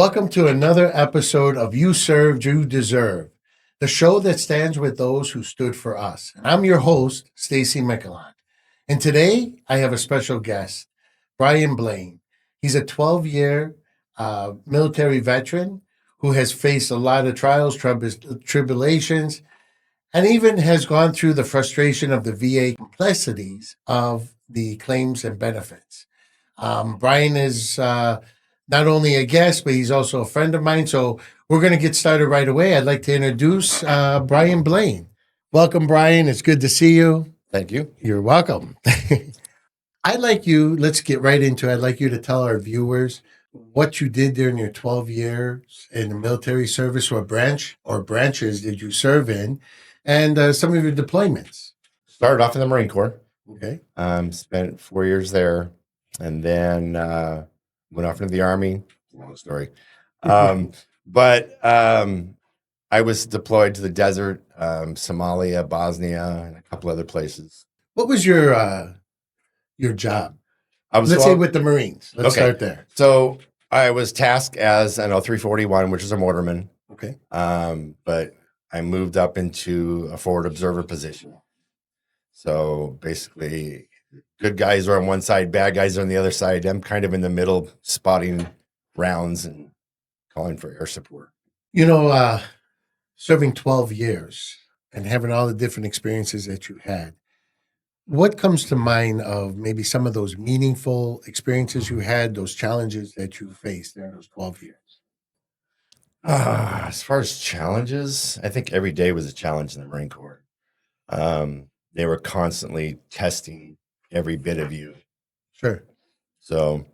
Welcome to another episode of You Served, You Deserve, the show that stands with those who stood for us. And I'm your host, Stacey Michelon. And today I have a special guest, Bryan Blain. He's a 12-year military veteran who has faced a lot of trials, tribulations, and even has gone through the frustration of the VA complexities of the claims and benefits. Bryan is not only a guest, but he's also a friend of mine. So we're going to get started right away. I'd like to introduce Bryan Blain. Welcome, Bryan. It's good to see you. Thank you. You're welcome. Let's get right into it. I'd like you to tell our viewers what you did during your 12 years in the military service, or branches did you serve in, and some of your deployments. Started off in the Marine Corps. Okay. Spent 4 years there, and then went off into the Army. Long story. But I was deployed to the desert, Somalia, Bosnia, and a couple other places. What was your job? Let's say with the Marines. Let's start there. So I was tasked as an 341, which is a mortarman. Okay. But I moved up into a forward observer position. So basically, good guys are on one side, bad guys are on the other side. I'm kind of in the middle, spotting rounds and calling for air support. You know, serving 12 years and having all the different experiences that you had, what comes to mind of maybe some of those meaningful experiences you had, those challenges that you faced during those 12 years? As far as challenges, I think every day was a challenge in the Marine Corps. They were constantly testing every bit of you. Sure. So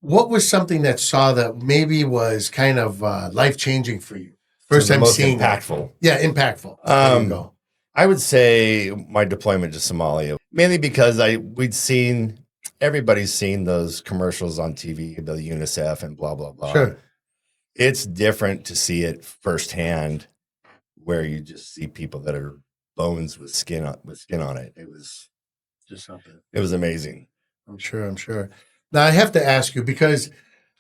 what was something that maybe was kind of life-changing for you? First time seeing impactful. Yeah, impactful. There you go. I would say my deployment to Somalia, mainly because everybody's seen those commercials on TV about UNICEF and blah, blah, blah. Sure. It's different to see it firsthand, where you just see people that are bones with skin on it. It was just something. It was amazing. I'm sure. Now I have to ask you, because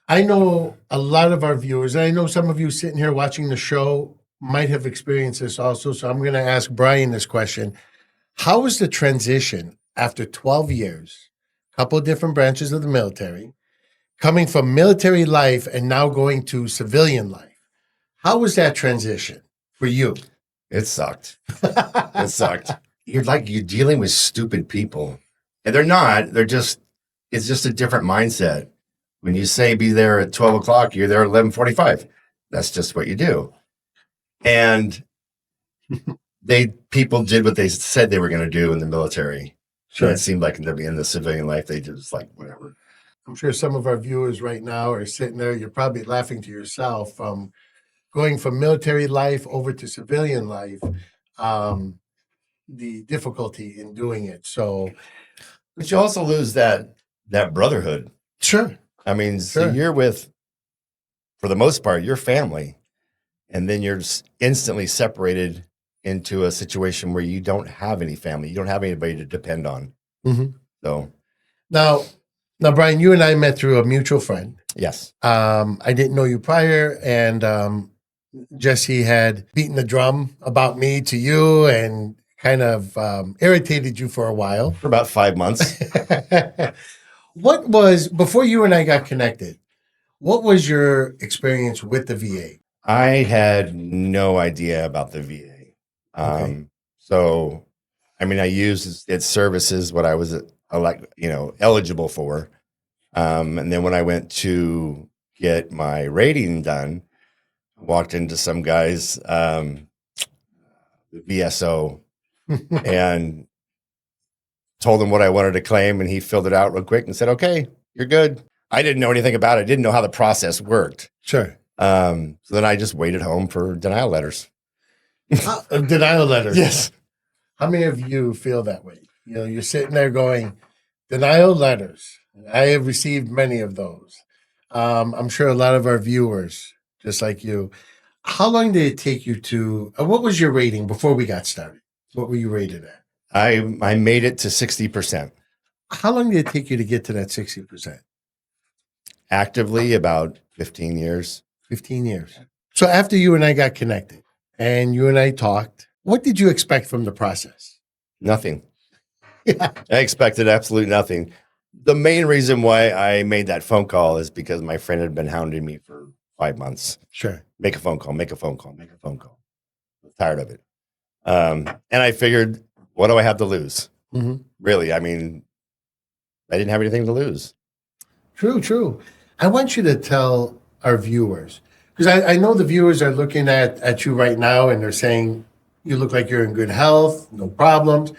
I know a lot of our viewers, and I know some of you sitting here watching the show might have experienced this also. So I'm going to ask Bryan this question. How was the transition after 12 years, a couple of different branches of the military, coming from military life and now going to civilian life? How was that transition for you? It sucked. It sucked. You're dealing with stupid people, and they're not. It's just a different mindset. When you say be there at 12 o'clock, you're there at 11:45. That's just what you do. And people did what they said they were going to do in the military. Sure. And it seemed like in the civilian life, they just whatever. I'm sure some of our viewers right now are sitting there. You're probably laughing to yourself, going from military life over to civilian life, the difficulty in doing it. So, but you also lose that brotherhood. Sure. I mean, so you're with, for the most part, your family, and then you're just instantly separated into a situation where you don't have any family. You don't have anybody to depend on. Mm-hmm. So now, Bryan, you and I met through a mutual friend. Yes. I didn't know you prior, and Jesse had beaten the drum about me to you and kind of irritated you for a while. For about 5 months. Before you and I got connected, what was your experience with the VA? I had no idea about the VA. Okay. So, I mean, I used its services, what I was eligible for. And then when I went to get my rating done, I walked into some guy's VSO and told him what I wanted to claim, and he filled it out real quick and said, "Okay, you're good." I didn't know anything about it. I didn't know how the process worked. Sure. So then I just waited home for denial letters. Denial letters. Yes. How many of you feel that way? You know, you're sitting there going, denial letters. I have received many of those. I'm sure a lot of our viewers, just like you. How long did it take you to, what was your rating before we got started? What were you rated at? I made it to 60%. How long did it take you to get to that 60%? Actively, about 15 years. 15 years. So after you and I got connected and you and I talked, what did you expect from the process? Nothing. Yeah. I expected absolutely nothing. The main reason why I made that phone call is because my friend had been hounding me for 5 months. Sure. Make a phone call, make a phone call, make a phone call. I'm tired of it. And I figured, what do I have to lose? Mm-hmm. Really? I mean, I didn't have anything to lose. True. I want you to tell our viewers, because I know the viewers are looking at you right now and they're saying, you look like you're in good health, no problems.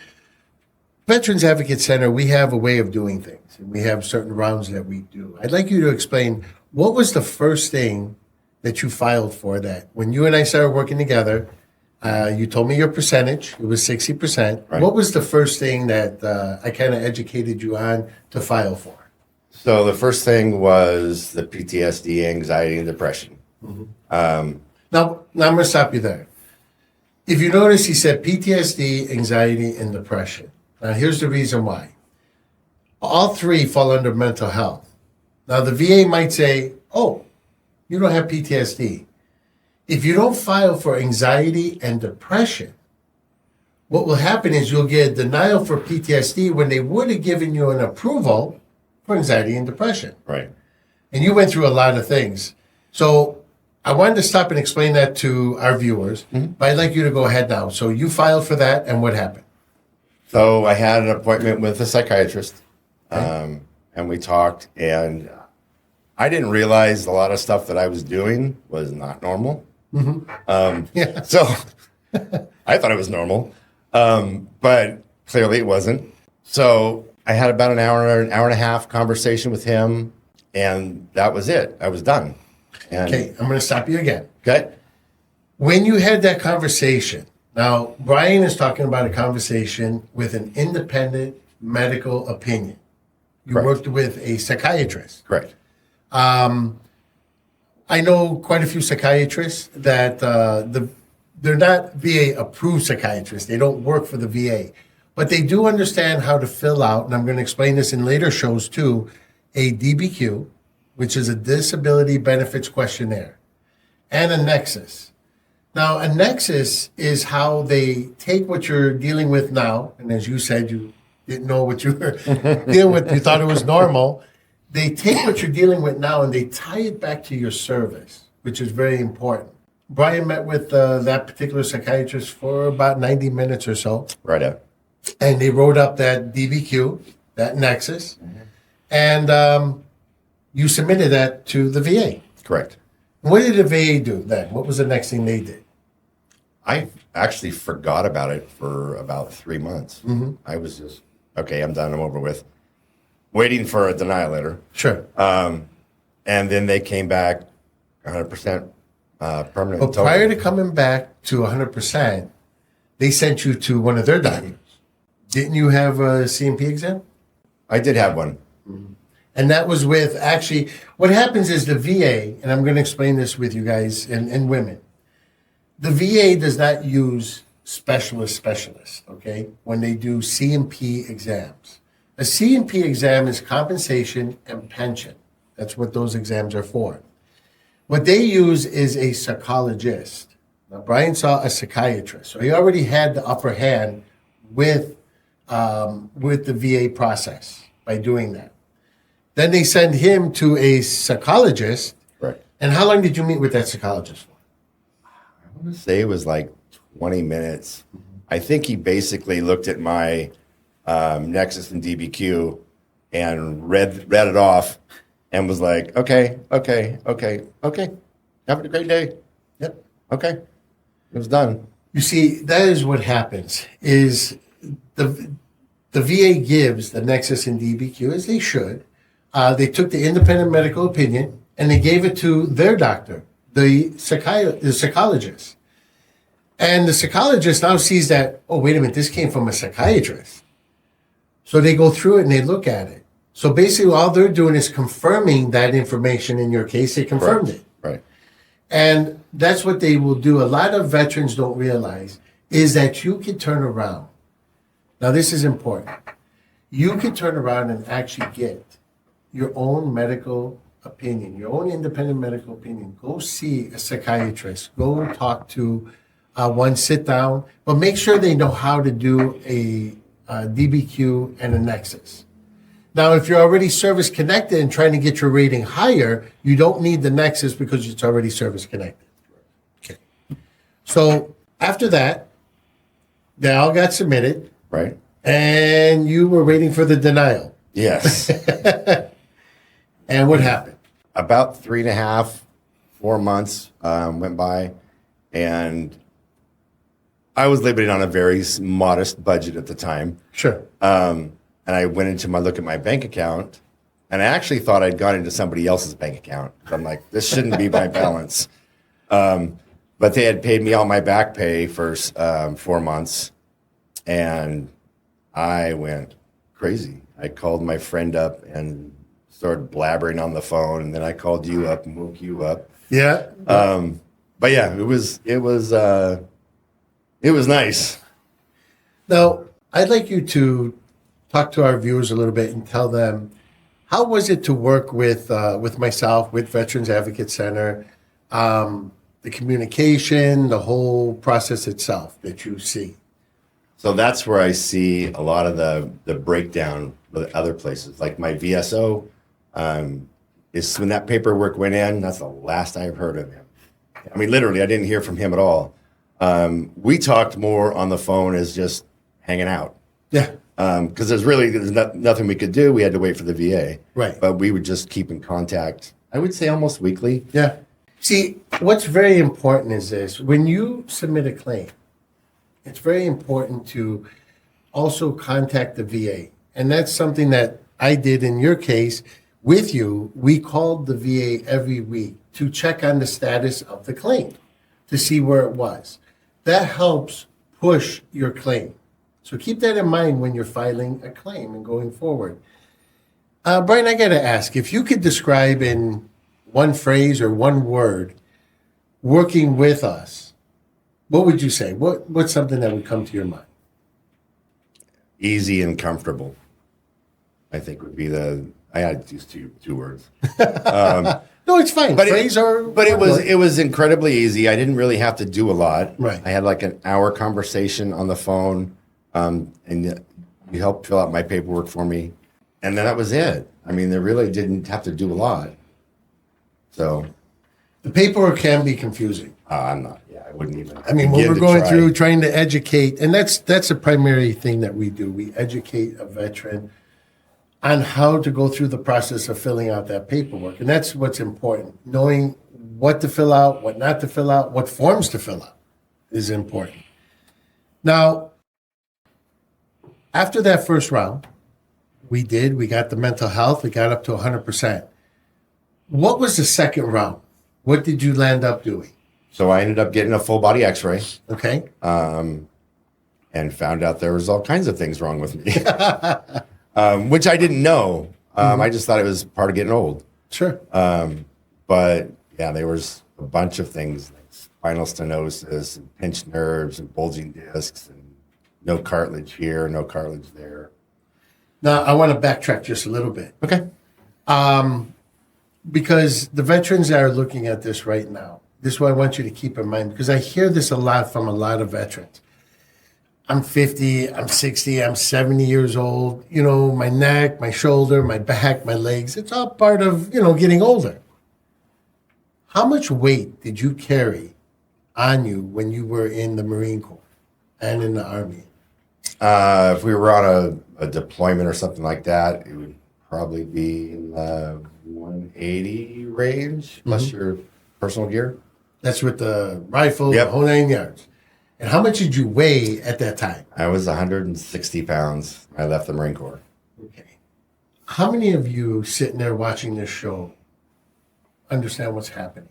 Veterans Advocate Center, we have a way of doing things, and we have certain rounds that we do. I'd like you to explain, what was the first thing that you filed for that when you and I started working together? You told me your percentage. It was 60%. Right. What was the first thing that I kind of educated you on to file for? So the first thing was the PTSD, anxiety, and depression. Mm-hmm. Now I'm going to stop you there. If you notice, he said PTSD, anxiety, and depression. Now, here's the reason why. All three fall under mental health. Now, the VA might say, oh, you don't have PTSD. If you don't file for anxiety and depression, what will happen is you'll get denial for PTSD when they would have given you an approval for anxiety and depression. Right. And you went through a lot of things. So I wanted to stop and explain that to our viewers, but I'd like you to go ahead now. So you filed for that, and what happened? So I had an appointment with a psychiatrist, Okay. and we talked, and I didn't realize a lot of stuff that I was doing was not normal. Yeah. So I thought it was normal, but clearly it wasn't. So I had about an hour and a half conversation with him, and that was it. I was done. And, Okay, I'm going to stop you again. Okay. When you had that conversation, now Bryan is talking about a conversation with an independent medical opinion. You Correct. worked with a psychiatrist. Correct. I know quite a few psychiatrists that they're not VA approved psychiatrists. They don't work for the VA, but they do understand how to fill out, and I'm going to explain this in later shows too, a DBQ, which is a disability benefits questionnaire, and a nexus. Now, a nexus is how they take what you're dealing with now, and as you said, you didn't know what you were dealing with, you thought it was normal. They take what you're dealing with now and they tie it back to your service, which is very important. Bryan met with that particular psychiatrist for about 90 minutes or so, Right up. and they wrote up that DBQ, that nexus, and you submitted that to the VA. Correct. What did the VA do then? What was the next thing they did? I actually forgot about it for about 3 months. I was just, okay, I'm done. I'm over with. Waiting for a denial letter. Sure. And then they came back 100% permanent. But prior to coming back to 100%, they sent you to one of their doctors. Didn't you have a CMP exam? I did have one. And that was with, actually, what happens is the VA, and I'm going to explain this with you guys and women. The VA does not use specialists, okay, when they do CMP exams. A CMP exam is compensation and pension. That's what those exams are for. What they use is a psychologist. Now, Bryan saw a psychiatrist, so he already had the upper hand with the VA process by doing that. Then they send him to a psychologist. Right. And how long did you meet with that psychologist for? I want to say it was like 20 minutes. I think he basically looked at my Nexus and DBQ and read it off and was like, okay. Having a great day. Yep. Okay. It was done. You see, that is what happens, is the VA gives the Nexus and DBQ, as they should. They took the independent medical opinion and they gave it to their doctor, the psychologist. And the psychologist now sees that, oh, wait a minute, this came from a psychiatrist. So they go through it and they look at it. So basically all they're doing is confirming that information in your case. They confirmed it. Right. And that's what they will do. A lot of veterans don't realize is that you can turn around. Now, this is important. You can turn around and actually get your own medical opinion, your own independent medical opinion, go see a psychiatrist. Go talk to one, sit down, but make sure they know how to do a DBQ and a Nexus. Now, if you're already service connected and trying to get your rating higher, you don't need the Nexus because it's already service connected. Okay. So after that, they all got submitted, Right. and you were waiting for the denial. Yes. And what happened? About 3.5, 4 months went by, and I was living on a very modest budget at the time. Sure. And I went into look at my bank account, and I actually thought I'd gone into somebody else's bank account. I'm like, this shouldn't be my balance. But they had paid me all my back pay for 4 months, and I went crazy. I called my friend up and started blabbering on the phone, and then I called you up and woke you up. Yeah. But yeah, it was nice. Now, I'd like you to talk to our viewers a little bit and tell them, how was it to work with myself, with Veterans Advocate Center, the communication, the whole process itself that you see? So that's where I see a lot of the breakdown with other places. Like my VSO, is when that paperwork went in, that's the last I've heard of him. I mean, literally, I didn't hear from him at all. We talked more on the phone as just hanging out. Yeah. Because there's nothing we could do. We had to wait for the VA. Right. But we would just keep in contact, I would say almost weekly. Yeah. See, what's very important is this. When you submit a claim, it's very important to also contact the VA. And that's something that I did in your case with you. We called the VA every week to check on the status of the claim, to see where it was. That helps push your claim. So keep that in mind when you're filing a claim and going forward. Bryan, I got to ask, if you could describe in one phrase or one word working with us, what would you say? What's something that would come to your mind? Easy and comfortable, I think would be I had to use two words. No, it's fine. But it was incredibly easy. I didn't really have to do a lot. Right. I had like an hour conversation on the phone, and you helped fill out my paperwork for me, and then that was it. I mean, they really didn't have to do a lot. So the paperwork can be confusing. I'm not. Yeah, I wouldn't even. I mean, when begin we're to going try. through trying to educate, and that's a primary thing that we do. We educate a veteran on how to go through the process of filling out that paperwork. And that's what's important. Knowing what to fill out, what not to fill out, what forms to fill out is important. Now, after that first round, we got the mental health, we got up to 100%. What was the second round? What did you land up doing? So I ended up getting a full body X-ray, Okay. and found out there was all kinds of things wrong with me, which I didn't know. I just thought it was part of getting old. Sure. But yeah, there was a bunch of things like spinal stenosis and pinched nerves and bulging discs and no cartilage here, no cartilage there. Now, I want to backtrack just a little bit. Okay. Because the veterans that are looking at this right now, this is what I want you to keep in mind, because I hear this a lot from a lot of veterans. I'm 50, I'm 60, I'm 70 years old. You know, my neck, my shoulder, my back, my legs, it's all part of, getting older. How much weight did you carry on you when you were in the Marine Corps and in the Army? If we were on a deployment or something like that, it would probably be in the 180 range, plus your personal gear. That's with the rifle, Yep. the whole 9 yards. And how much did you weigh at that time? I was 160 pounds. I left the Marine Corps. Okay. How many of you sitting there watching this show understand what's happening?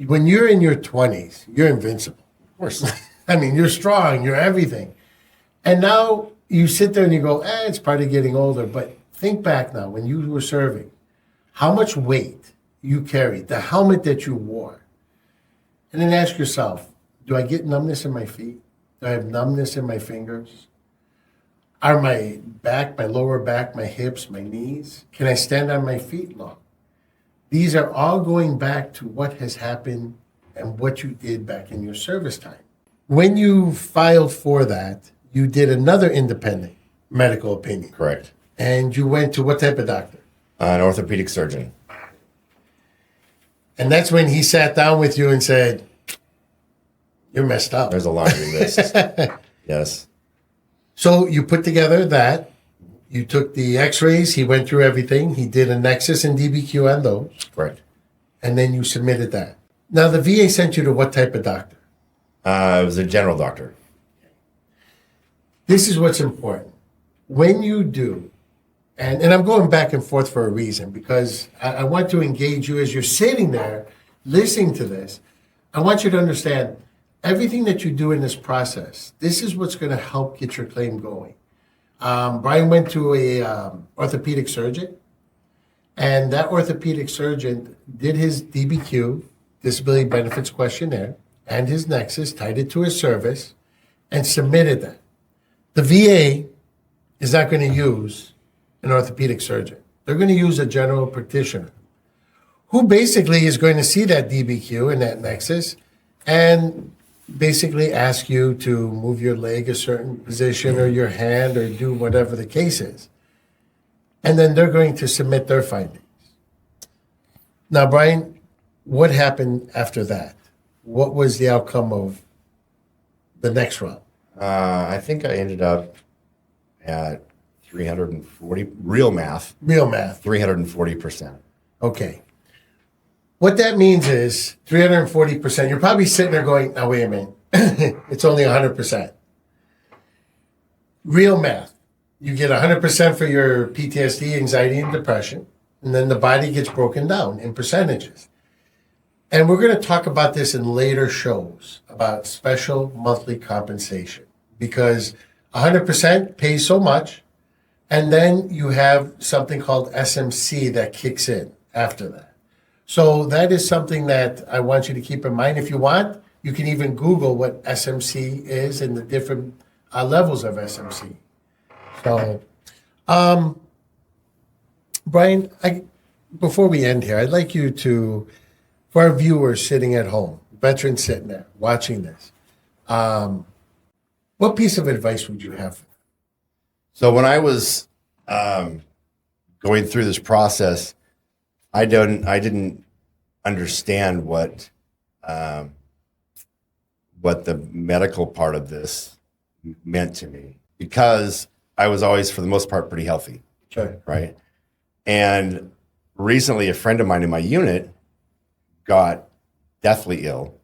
When you're in your 20s, you're invincible. Of course. I mean, you're strong, you're everything. And now you sit there and you go, it's part of getting older. But think back now, when you were serving, how much weight you carried, the helmet that you wore. And then ask yourself, do I get numbness in my feet? Do I have numbness in my fingers? Are my back, my lower back, my hips, my knees? Can I stand on my feet long? These are all going back to what has happened and what you did back in your service time. When you filed for that, you did another independent medical opinion. Correct. And you went to what type of doctor? An orthopedic surgeon. And that's when he sat down with you and said, you're messed up. There's a laundry list. Yes. So you put together that. You took the x-rays. He went through everything. He did a nexus and DBQ on those. Correct. And then you submitted that. Now, the VA sent you to what type of doctor? It was a general doctor. This is what's important. When you do, and I'm going back and forth for a reason, because I want to engage you as you're sitting there listening to this. I want you to understand everything that you do in this process. This is what's going to help get your claim going. Bryan went to a orthopedic surgeon, and that orthopedic surgeon did his DBQ, disability benefits questionnaire, and his nexus, tied it to his service, and submitted that. The VA is not going to use an orthopedic surgeon. They're going to use a general practitioner who basically is going to see that DBQ and that nexus and basically ask you to move your leg a certain position or your hand or do whatever the case is. And then they're going to submit their findings. Now, Bryan, what happened after that? What was the outcome of the next round? I think I ended up at 340, real math, Real math. 340%. Okay. What that means is 340%. You're probably sitting there going, now wait a minute. It's only 100%. Real math. You get 100% for your PTSD, anxiety, and depression. And then the body gets broken down in percentages. And we're going to talk about this in later shows about special monthly compensation, because 100% pays so much. And then you have something called SMC that kicks in after that. So that is something that I want you to keep in mind. If you want, you can even Google what SMC is and the different levels of SMC. So, Bryan, before we end here, I'd like you to, for our viewers sitting at home, veterans sitting there watching this, what piece of advice would you have for them? So when I was going through this process, I didn't understand what the medical part of this meant to me, because I was always, for the most part, pretty healthy. Sure. Right. And recently, a friend of mine in my unit got deathly ill,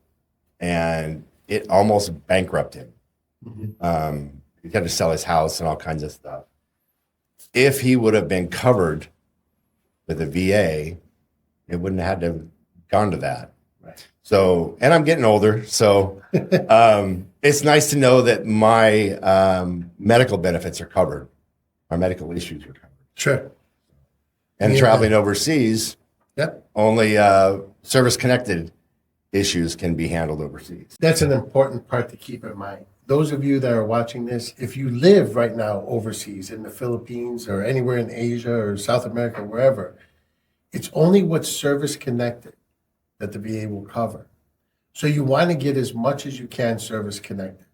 and it almost bankrupted him. Mm-hmm. He had to sell his house and all kinds of stuff. If he would have been covered with a VA, it wouldn't have had to have gone to that. Right. So, and I'm getting older, so it's nice to know that my medical benefits are covered. Our medical issues are covered. Sure. And Yeah. traveling overseas, Yep. only service-connected issues can be handled overseas. That's an important part to keep in mind. Those of you that are watching this, if you live right now overseas in the Philippines or anywhere in Asia or South America, wherever, it's only what's service connected that the VA will cover. So you want to get as much as you can service connected.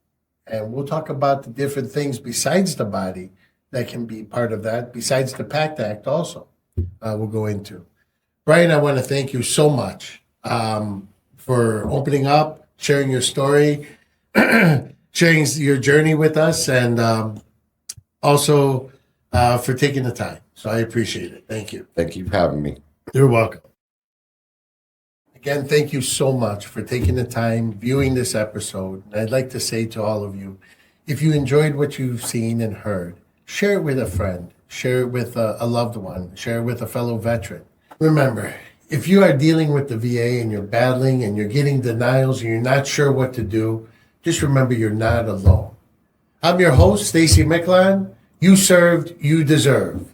And we'll talk about the different things besides the body that can be part of that, besides the PACT Act also, we'll go into. Bryan, I want to thank you so much for opening up, sharing your story, sharing your journey with us, and also for taking the time. So I appreciate it. Thank you. Thank you for having me. You're welcome. Again, thank you so much for taking the time, viewing this episode. And I'd like to say to all of you, if you enjoyed what you've seen and heard, share it with a friend, share it with a loved one, share it with a fellow veteran. Remember, if you are dealing with the VA and you're battling and you're getting denials and you're not sure what to do, just remember you're not alone. I'm your host, Stacey Michelon. You served, you deserve.